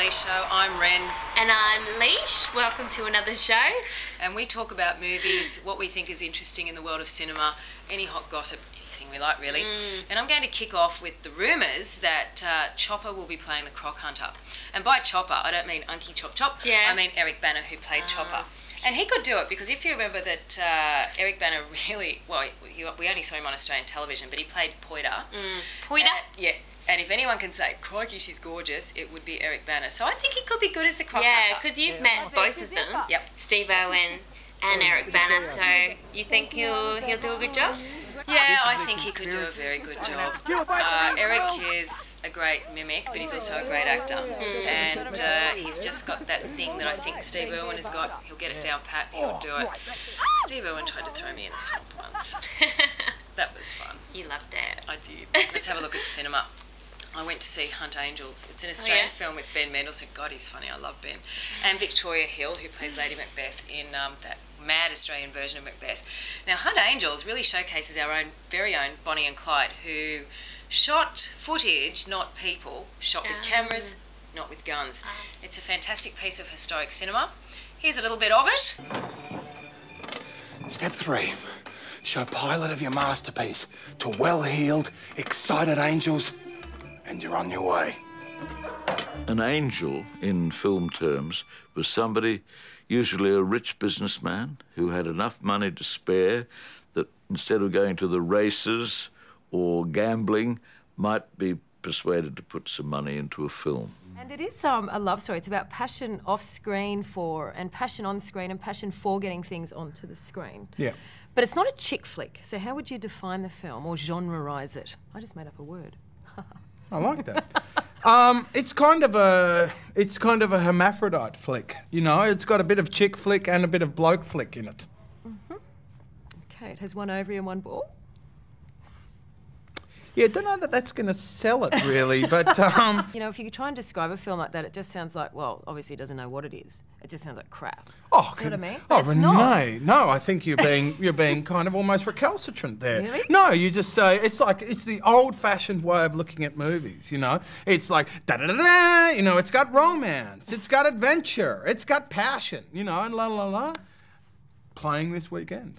Leash Show. I'm Ren. And I'm Leash. Welcome to another show. And we talk about movies, what we think is interesting in the world of cinema, any hot gossip, anything we like really. And I'm going to kick off with the rumours that Chopper will be playing the Croc Hunter. And by Chopper, I don't mean Unky Chop Chop. Yeah. I mean Eric Bana, who played Chopper. And he could do it because if you remember that Eric Bana really, well, we only saw him on Australian television, but he played Poida. Poida? Yeah. And if anyone can say, crikey, she's gorgeous, it would be Eric Bana. So I think he could be good as the Croc Hunter. Yeah, because you've met both of them. Yep. Steve Owen and Eric Bana, so you think he'll do a good job? Yeah, I think he could do a very good job. Eric is a great mimic, but he's also a great actor. And he's just got that thing that I think Steve Irwin has got. He'll get it down pat and he'll do it. Steve Irwin tried to throw me in a swamp once. That was fun. You loved it. I did. Let's have a look at cinema. I went to see Hunt Angels. It's an Australian film with Ben Mendelsohn. God, he's funny. I love Ben. And Victoria Hill, who plays Lady Macbeth in that mad Australian version of Macbeth. Now, Hunt Angels really showcases our own, very own Bonnie and Clyde, who shot footage, not people, shot with cameras, not with guns. It's a fantastic piece of historic cinema. Here's a little bit of it. Step 3. Show pilot of your masterpiece to well-heeled, excited angels, and you're on your way. An angel, in film terms, was somebody, usually a rich businessman, who had enough money to spare that instead of going to the races or gambling, might be persuaded to put some money into a film. And it is a love story. It's about passion off screen and passion on screen and passion for getting things onto the screen. Yeah. But it's not a chick flick. So how would you define the film or genre-rise it? I just made up a word. I like that. It's kind of a hermaphrodite flick, you know. It's got a bit of chick flick and a bit of bloke flick in it. Okay, it has one ovary and one ball. Yeah, don't know that that's going to sell it really, but you know, if you try and describe a film like that, it just sounds like, well, obviously it doesn't know what it is. It just sounds like crap. Oh, you know what I mean? Oh, it's Renee, no, I think you're being kind of almost recalcitrant there. Really? No, you just say it's the old-fashioned way of looking at movies. You know, it's like da da da da. You know, it's got romance, it's got adventure, it's got passion. You know, and la la la. Playing this weekend.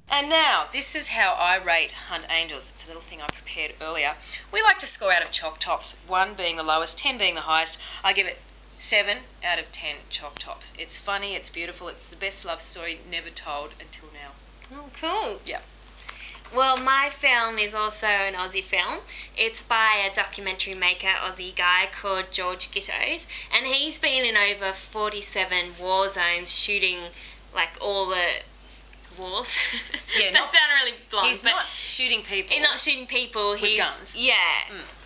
And now, this is how I rate Hunt Angels. It's a little thing I prepared earlier. We like to score out of chalk tops, 1 being the lowest, 10 being the highest. I give it 7 out of 10 chalk tops. It's funny, it's beautiful, it's the best love story never told until now. Oh, cool. Yeah. Well, my film is also an Aussie film. It's by a documentary maker, Aussie guy called George Gittos, and he's been in over 47 war zones shooting like all the wars. Yeah, that sounded really blunt. He's not shooting people. He's not shooting people. With guns. Yeah.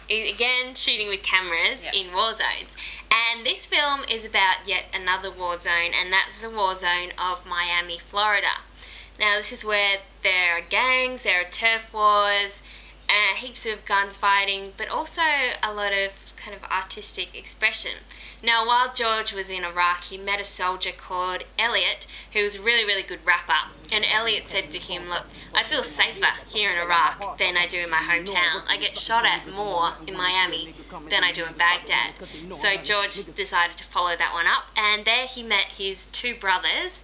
Again, shooting with cameras in war zones. And this film is about yet another war zone, and that's the war zone of Miami, Florida. Now, this is where there are gangs, there are turf wars, heaps of gunfighting, but also a lot of kind of artistic expression. Now, while George was in Iraq, he met a soldier called Elliot, who was a really, really good rapper. And Elliot said to him, look, I feel safer here in Iraq than I do in my hometown. I get shot at more in Miami than I do in Baghdad. So George decided to follow that one up. And there he met his 2 brothers,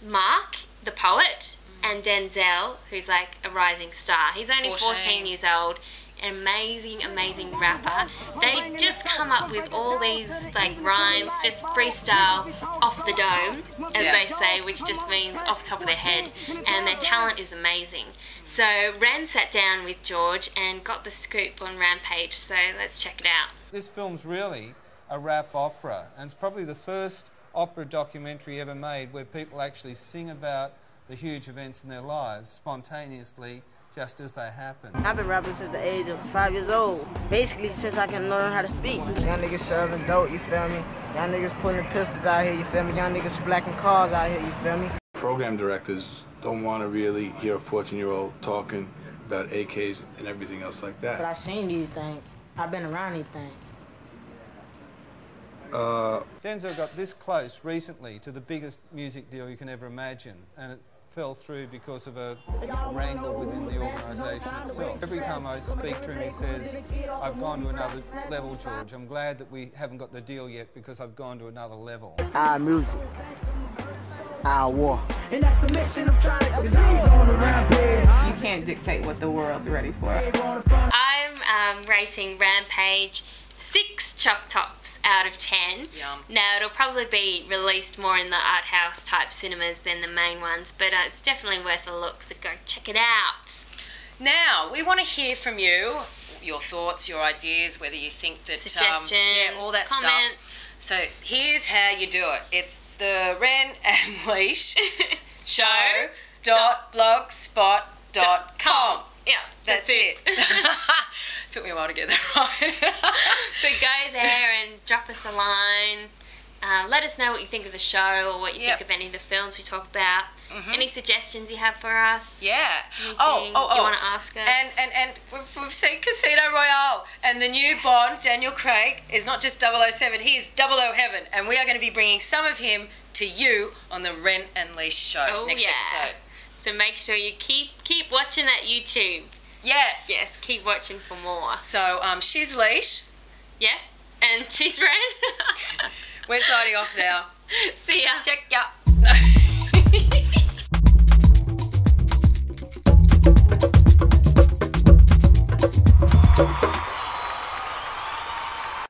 Mark, the poet, and Denzel, who's like a rising star. He's only 14 years old. An amazing, amazing rapper. They just come up with all these like rhymes, just freestyle off the dome, as they say, which just means off the top of their head, and their talent is amazing. So Ren sat down with George and got the scoop on Rampage, so let's check it out. This film's really a rap opera, and it's probably the first opera documentary ever made where people actually sing about the huge events in their lives spontaneously, just as they happen. I've been rapping since the age of 5 years old. Basically, since I can learn how to speak. Y'all niggas serving dope, you feel me? Y'all niggas putting pistols out here, you feel me? Y'all niggas splacking cars out here, you feel me? Program directors don't want to really hear a 14-year-old talking about AKs and everything else like that. But I've seen these things. I've been around these things. Denzel got this close recently to the biggest music deal you can ever imagine, and fell through because of a wrangle within the organisation itself. Every time I speak to him, he says, I've gone to another level, George. I'm glad that we haven't got the deal yet because I've gone to another level. Our music, our war. And that's the mission I'm trying to You can't dictate what the world's ready for. I'm rating Rampage 6 Choc Tops out of 10. Yum. Now, it'll probably be released more in the art house type cinemas than the main ones, but it's definitely worth a look, so go check it out. Now, we want to hear from you, your thoughts, your ideas, whether you think that... Suggestions, all that comments. stuff. So, here's how you do it. It's the Ren and Leash Show.blogspot.com. Yeah, that's it. Took me a while to get that right. So go there and drop us a line. Let us know what you think of the show or what you think of any of the films we talk about. Any suggestions you have for us? Yeah. Anything you want to ask us? And we've seen Casino Royale, and the new Bond, Daniel Craig, is not just 007, he is 00 Heaven, and we are going to be bringing some of him to you on the Ren and Leash Show next episode. So make sure you keep watching that YouTube. Yes. Yes, keep watching for more. So, she's Leash. Yes, and she's Ren. We're signing off now. See ya. Check ya.